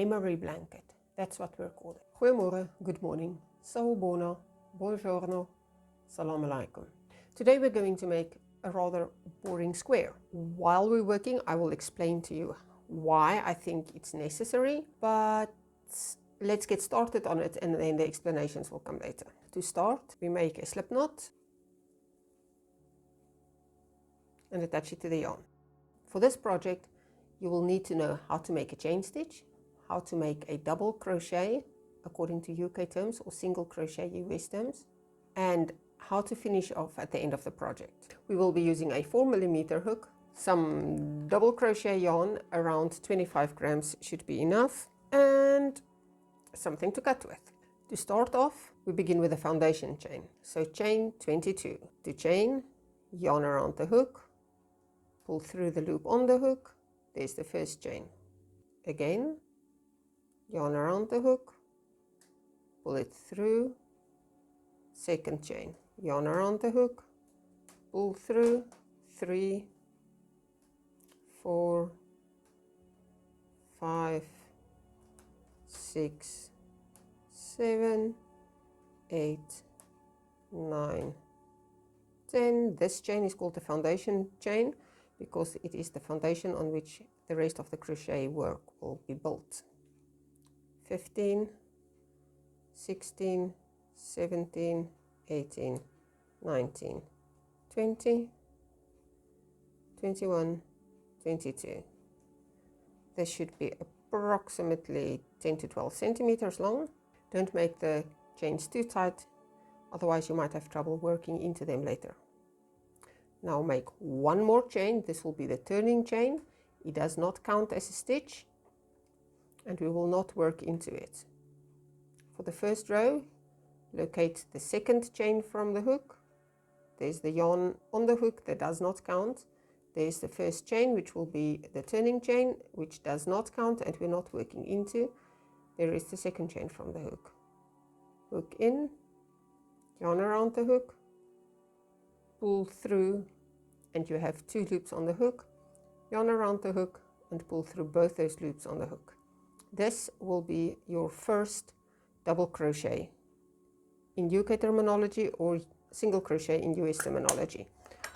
memory blanket. That's what we're calling. Goeiemorgen, good morning, sawubona, buongiorno, salam alaikum. Today we're going to make a rather boring square. While we're working, I will explain to you why I think it's necessary, but let's get started on it and then the explanations will come later. To start, we make a slip knot and attach it to the yarn. For this project, you will need to know how to make a chain stitch, how to make a double crochet according to UK terms or single crochet US terms, and how to finish off at the end of the project. We will be using a 4mm hook, some double crochet yarn, around 25 grams should be enough, and something to cut with. To start off, we begin with a foundation chain. So chain 22. To chain, yarn around the hook, pull through the loop on the hook, there's the first chain. Again, yarn around the hook, pull it through, second chain, yarn around the hook, pull through, 3, 4, 5, 6, 7, 8, 9, 10. This chain is called the foundation chain because it is the foundation on which the rest of the crochet work will be built. 15, 16, 17, 18, 19, 20, 21, 22. This should be approximately 10 to 12 centimeters long. Don't make the chains too tight, otherwise you might have trouble working into them later. Now make one more chain. This will be the turning chain. It does not count as a stitch and we will not work into it. For the first row, locate the second chain from the hook. There's the yarn on the hook that does not count. There's the first chain, which will be the turning chain, which does not count and we're not working into. There is the second chain from the hook. Hook in, yarn around the hook, pull through, and you have 2 loops on the hook, yarn around the hook and pull through both those loops on the hook. This will be your first double crochet in UK terminology or single crochet in US terminology.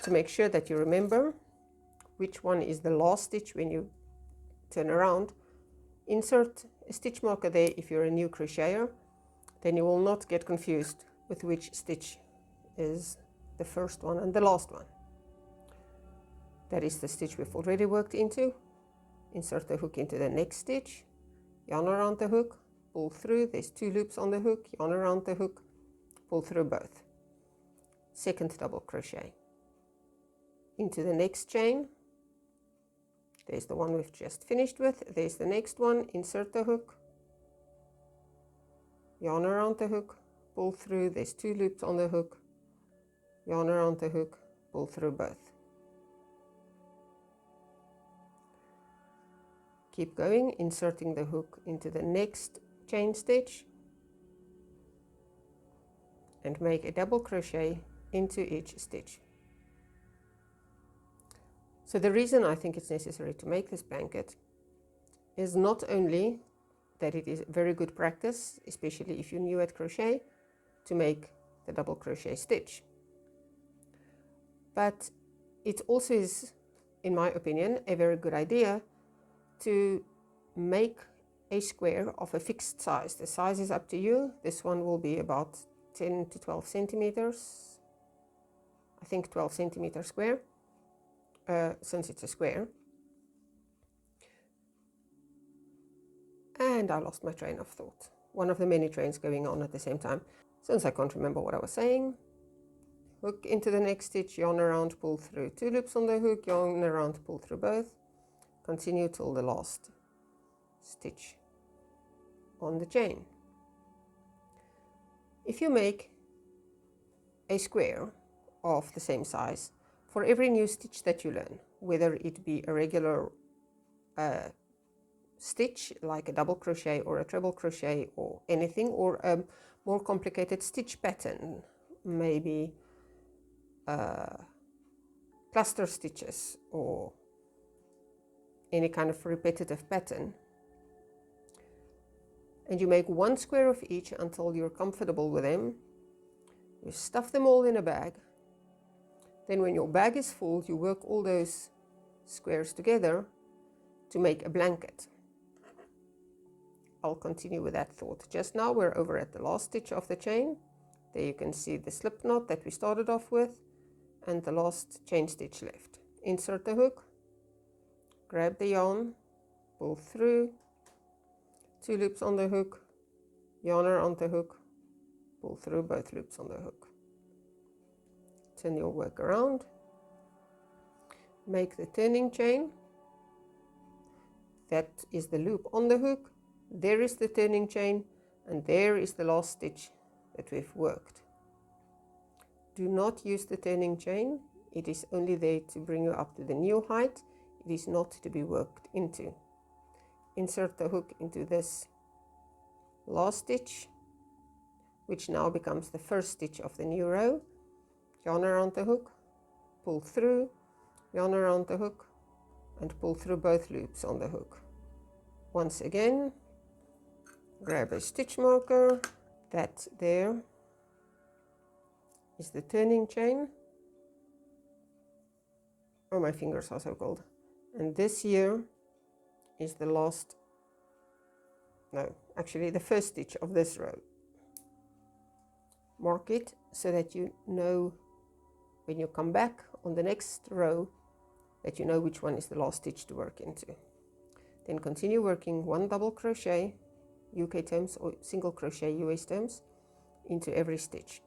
To make sure that you remember which one is the last stitch when you turn around, insert a stitch marker there if you're a new crocheter, then you will not get confused with which stitch is the first one and the last one. That is the stitch we've already worked into. Insert the hook into the next stitch, yarn around the hook, pull through, there's 2 loops on the hook, yarn around the hook, pull through both. Second double crochet. Into the next chain, there's the one we've just finished with, there's the next one, insert the hook, yarn around the hook, pull through, there's 2 loops on the hook, yarn around the hook, pull through both. Keep going, inserting the hook into the next chain stitch and make a double crochet into each stitch. So the reason I think it's necessary to make this blanket is not only that it is very good practice, especially if you're new at crochet, to make the double crochet stitch, but it also is, in my opinion, a very good idea to make a square of a fixed size. The size is up to you. This one will be about 10 to 12 centimeters. I think 12 centimeter square, since it's a square. And I lost my train of thought. One of the many trains going on at the same time. Since I can't remember what I was saying, hook into the next stitch, yarn around, pull through, 2 loops on the hook, yarn around, pull through both. Continue till the last stitch on the chain. If you make a square of the same size for every new stitch that you learn, whether it be a regular stitch like a double crochet or a treble crochet or anything, or a more complicated stitch pattern, maybe cluster stitches or any kind of repetitive pattern, and you make one square of each until you're comfortable with them. You stuff them all in a bag. Then when your bag is full, you work all those squares together to make a blanket. I'll continue with that thought. Just now we're over at the last stitch of the chain. There you can see the slip knot that we started off with and the last chain stitch left. Insert the hook, grab the yarn, pull through, 2 loops on the hook, yarner on the hook, pull through both loops on the hook. Turn your work around, make the turning chain. That is the loop on the hook, there is the turning chain, and there is the last stitch that we've worked. Do not use the turning chain, it is only there to bring you up to the new height, it is not to be worked into. Insert the hook into this last stitch, which now becomes the first stitch of the new row. Yarn around the hook, pull through, yarn around the hook, and pull through both loops on the hook. Once again, grab a stitch marker. That there is the turning chain. Oh, my fingers are so cold. And this here is the last, no, actually the first stitch of this row. Mark it so that you know when you come back on the next row that you know which one is the last stitch to work into. Then continue working 1 double crochet UK terms or single crochet US terms into every stitch.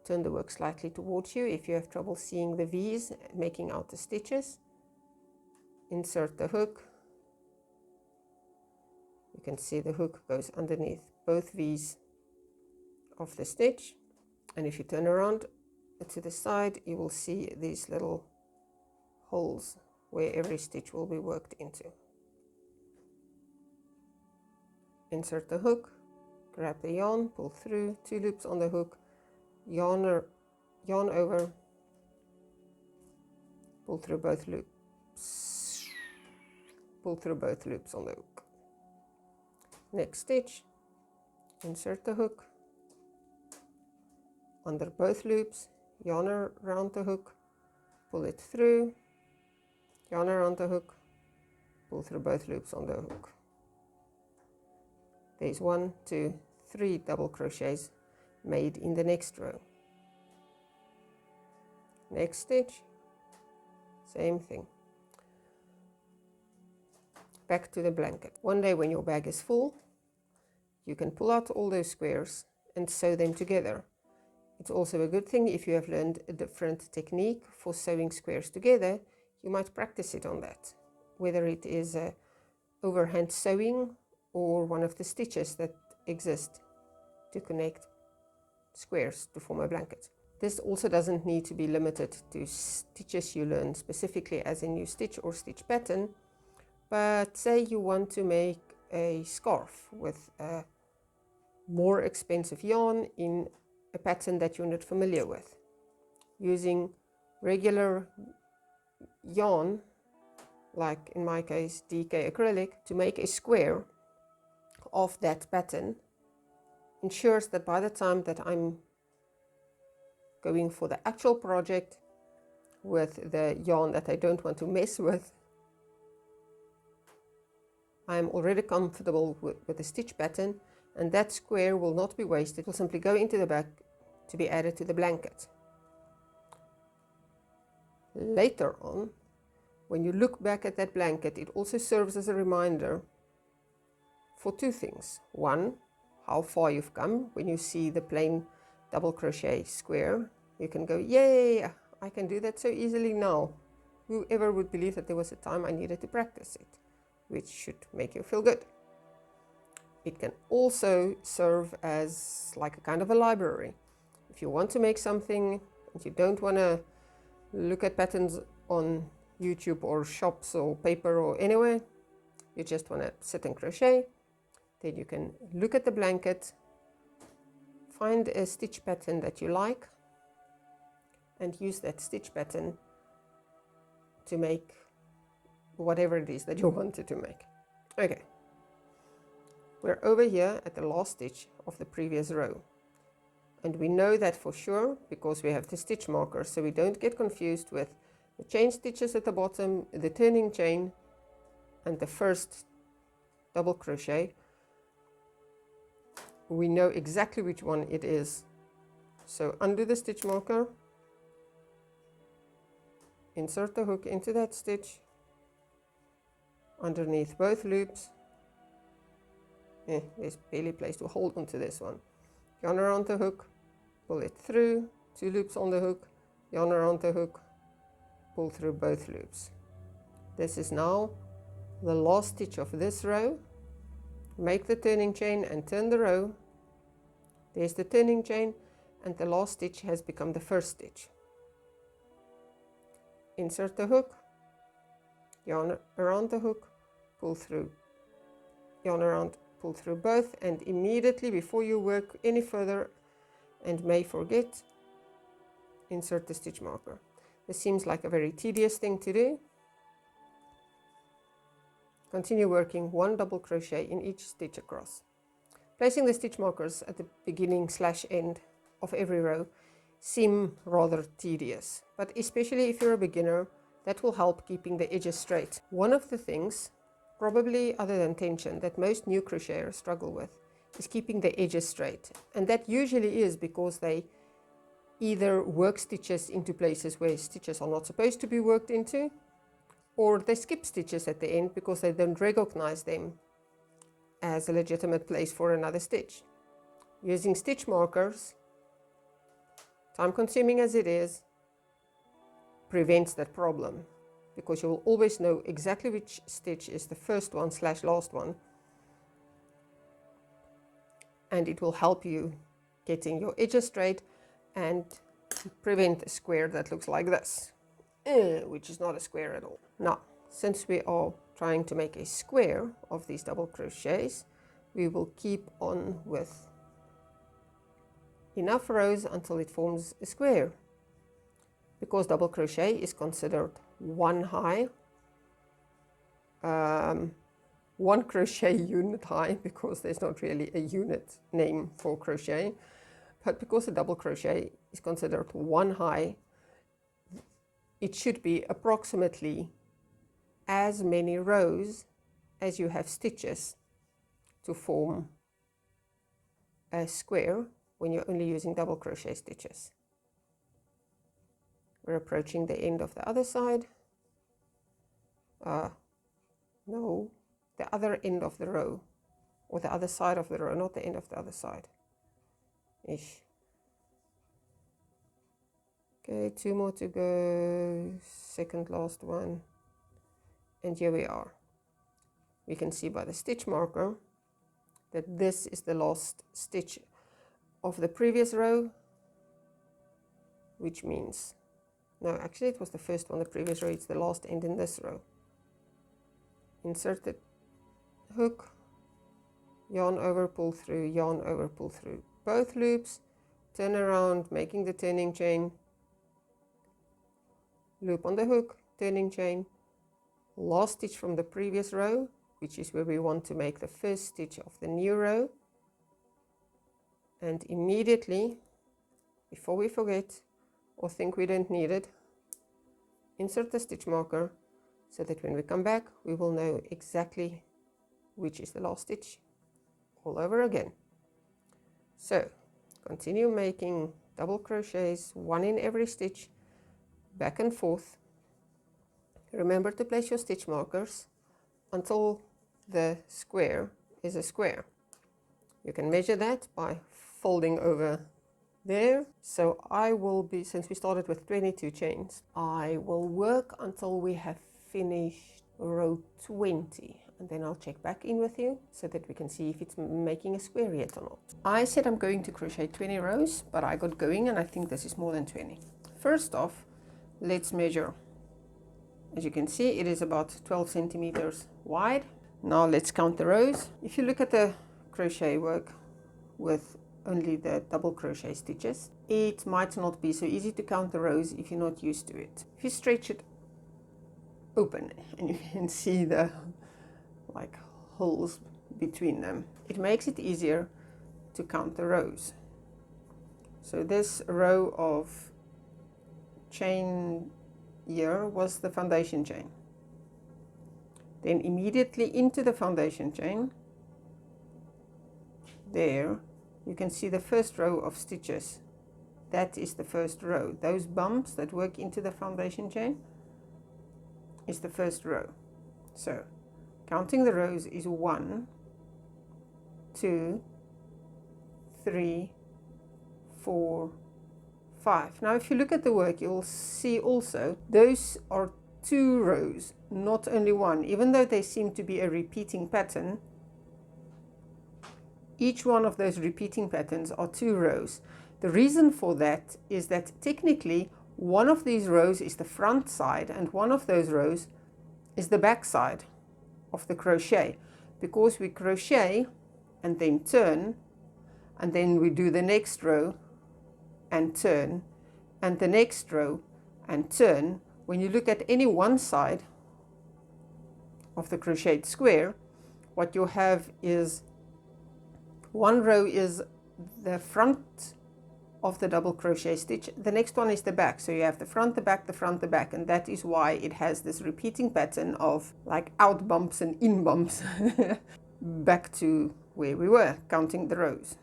Turn the work slightly towards you if you have trouble seeing the V's, making out the stitches. Insert the hook. You can see the hook goes underneath both V's of the stitch, and if you turn around to the side you will see these little holes where every stitch will be worked into. Insert the hook, grab the yarn, pull through, 2 loops on the hook, yarn over, pull through both loops, pull through both loops on the hook. Next stitch, insert the hook, under both loops, yarn around the hook, pull it through, yarn around the hook, pull through both loops on the hook. There's 1, 2, 3 double crochets made in the next row. Next stitch, same thing. Back to the blanket. One day when your bag is full, you can pull out all those squares and sew them together. It's also a good thing if you have learned a different technique for sewing squares together, you might practice it on that. Whether it is overhand sewing or one of the stitches that exist to connect squares to form a blanket. This also doesn't need to be limited to stitches you learn specifically as a new stitch or stitch pattern, but say you want to make a scarf with a more expensive yarn in a pattern that you're not familiar with. Using regular yarn, like in my case DK acrylic, to make a square of that pattern ensures that by the time that I'm going for the actual project with the yarn that I don't want to mess with, I'm already comfortable with the stitch pattern, and that square will not be wasted. It will simply go into the bag to be added to the blanket. Later on, when you look back at that blanket, it also serves as a reminder for 2 things. 1, how far you've come. When you see the plain double crochet square, you can go, yay, I can do that so easily now. Whoever would believe that there was a time I needed to practice it, which should make you feel good. It can also serve as like a kind of a library. If you want to make something and you don't want to look at patterns on YouTube or shops or paper or anywhere, you just want to sit and crochet, then you can look at the blanket, find a stitch pattern that you like, and use that stitch pattern to make whatever it is that you wanted to make. Okay, We're over here at the last stitch of the previous row. And we know that for sure because we have the stitch marker, so we don't get confused with the chain stitches at the bottom, the turning chain, and the first double crochet. We know exactly which one it is. So undo the stitch marker, insert the hook into that stitch, underneath both loops. There's barely place to hold onto this one. Yarn around the hook, pull it through, 2 loops on the hook, yarn around the hook, pull through both loops. This is now the last stitch of this row. Make the turning chain and turn the row. There's the turning chain, and the last stitch has become the first stitch. Insert the hook, yarn around the hook, pull through, yarn around, pull through both, and immediately before you work any further and may forget, insert the stitch marker. This seems like a very tedious thing to do. Continue working 1 double crochet in each stitch across. Placing the stitch markers at the beginning / end of every row seem rather tedious, but especially if you're a beginner, that will help keeping the edges straight. One of the things, probably other than tension, that most new crocheters struggle with is keeping the edges straight, and that usually is because they either work stitches into places where stitches are not supposed to be worked into, or they skip stitches at the end because they don't recognize them as a legitimate place for another stitch. Using stitch markers, time consuming as it is, prevents that problem, because you will always know exactly which stitch is the first one / last one, and it will help you getting your edges straight and prevent a square that looks like this, which is not a square at all. Now, since we are trying to make a square of these double crochets, we will keep on with enough rows until it forms a square. Because double crochet is considered one high, 1 crochet unit high, because there's not really a unit name for crochet, but because a double crochet is considered 1 high, it should be approximately as many rows as you have stitches to form a square when you're only using double crochet stitches. We're approaching the end of the other side. No, the other end of the row, or the other side of the row, not the end of the other side. Ish. Okay, 2 more to go, second last one, and here we are. We can see by the stitch marker that this is the last stitch of the previous row, which means, no, actually it was the first one, the previous row, it's the last end in this row. Insert the hook, yarn over, pull through, yarn over, pull through both loops, turn around, making the turning chain, loop on the hook, turning chain, last stitch from the previous row, which is where we want to make the first stitch of the new row, and immediately, before we forget or think we don't need it, insert the stitch marker so that when we come back we will know exactly which is the last stitch all over again. So continue making double crochets, 1 in every stitch, back and forth. Remember to place your stitch markers until the square is a square. You can measure that by folding over there. So I will be, since we started with 22 chains, I will work until we have finished row 20, and then I'll check back in with you so that we can see if it's making a square yet or not. I said I'm going to crochet 20 rows, but I got going and I think this is more than 20. First off, let's measure. As you can see, it is about 12 centimeters wide. Now let's count the rows. If you look at the crochet work with only the double crochet stitches, it might not be so easy to count the rows if you're not used to it. If you stretch it open and you can see the like holes between them. It makes it easier to count the rows. So this row of chain here was the foundation chain. Then immediately into the foundation chain, there you can see the first row of stitches. That is the first row. Those bumps that work into the foundation chain is the first row. So counting the rows is 1, 2, 3, 4, 5. Now if you look at the work, you'll see also those are 2 rows, not only 1. Even though they seem to be a repeating pattern, each one of those repeating patterns are 2 rows. The reason for that is that technically one of these rows is the front side and one of those rows is the back side of the crochet, because we crochet and then turn, and then we do the next row and turn, and the next row and turn. When you look at any one side of the crocheted square, what you have is one row is the front of the double crochet stitch, the next one is the back. So you have the front, the back, the front, the back, and that is why it has this repeating pattern of like out bumps and in bumps. Back to where we were counting the rows.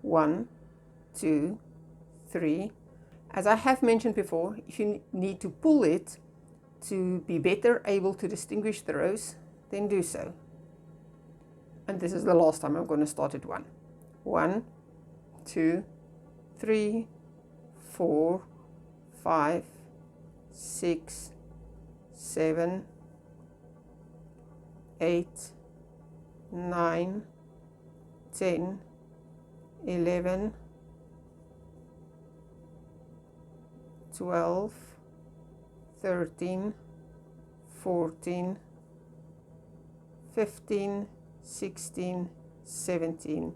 1, 2, 3. As I have mentioned before, if you need to pull it to be better able to distinguish the rows, then do so. And this is the last time I'm going to start at 1. 1, 2, 3, 4, 5, 6, 7, 8, 9, 10, 11, 12, 13, 14, 15, 16, 17,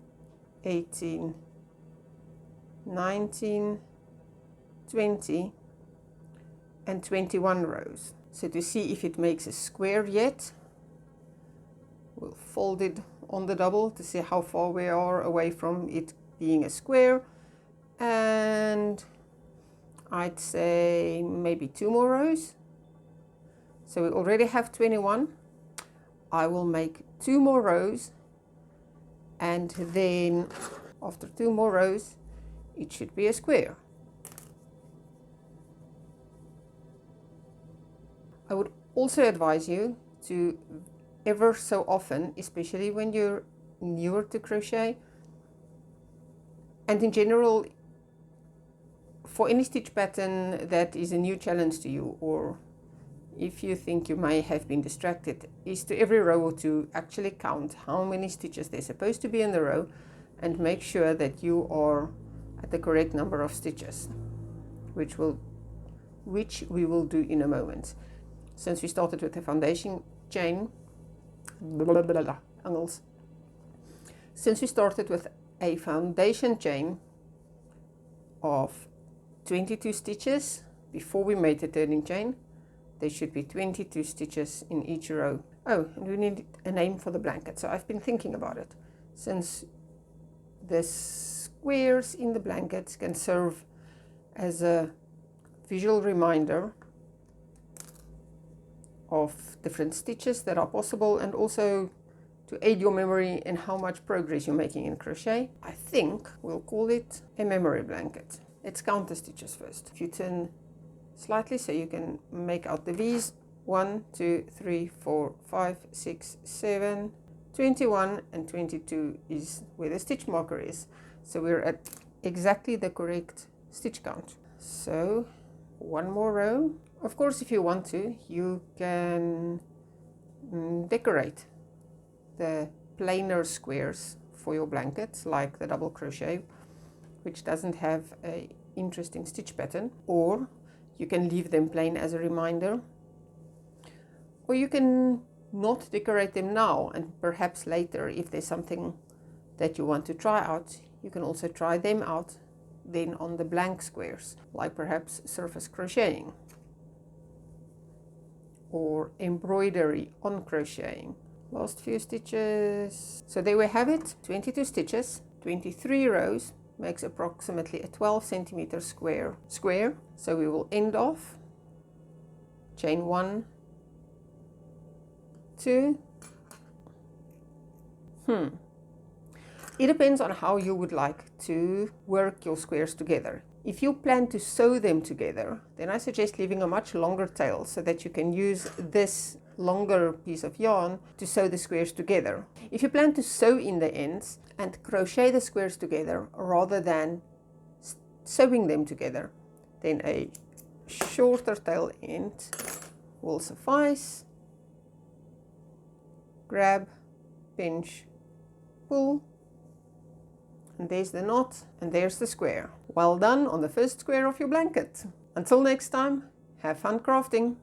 18, 19, 20, and 21 rows. So to see if it makes a square yet, we'll fold it on the double to see how far we are away from it being a square, and I'd say maybe 2 more rows. So we already have 21. I will make 2 more rows, and then after 2 more rows it should be a square. I would also advise you to ever so often, especially when you're newer to crochet, and in general for any stitch pattern that is a new challenge to you, or if you think you may have been distracted, is to every row or two actually count how many stitches there's supposed to be in the row and make sure that you are at the correct number of stitches, which we will do in a moment. Since we started with the foundation chain, since we started with a foundation chain of 22 stitches before we made the turning chain, there should be 22 stitches in each row. Oh, and we need a name for the blanket. So I've been thinking about it. Since the squares in the blankets can serve as a visual reminder of different stitches that are possible, and also to aid your memory in how much progress you're making in crochet, I think we'll call it a memory blanket. Let's count the stitches first. If you turn slightly so you can make out the V's, 1, 2, 3, 4, 5, 6, 7, 21 and 22 is where the stitch marker is. So we're at exactly the correct stitch count. So 1 more row. Of course, if you want to, you can decorate the plainer squares for your blankets, like the double crochet, which doesn't have a interesting stitch pattern, or you can leave them plain as a reminder, or you can not decorate them now, and perhaps later, if there's something that you want to try out, you can also try them out then on the blank squares, like perhaps surface crocheting or embroidery on crocheting, Last few stitches. So there we have it, 22 stitches, 23 rows, makes approximately a 12 centimeter square. So we will end off, chain 1, 2. It depends on how you would like to work your squares together. If you plan to sew them together, then I suggest leaving a much longer tail so that you can use this longer piece of yarn to sew the squares together. If you plan to sew in the ends and crochet the squares together rather than sewing them together, then a shorter tail end will suffice. Grab, pinch, pull, and there's the knot, and there's the square. Well done on the first square of your blanket. Until next time, have fun crafting!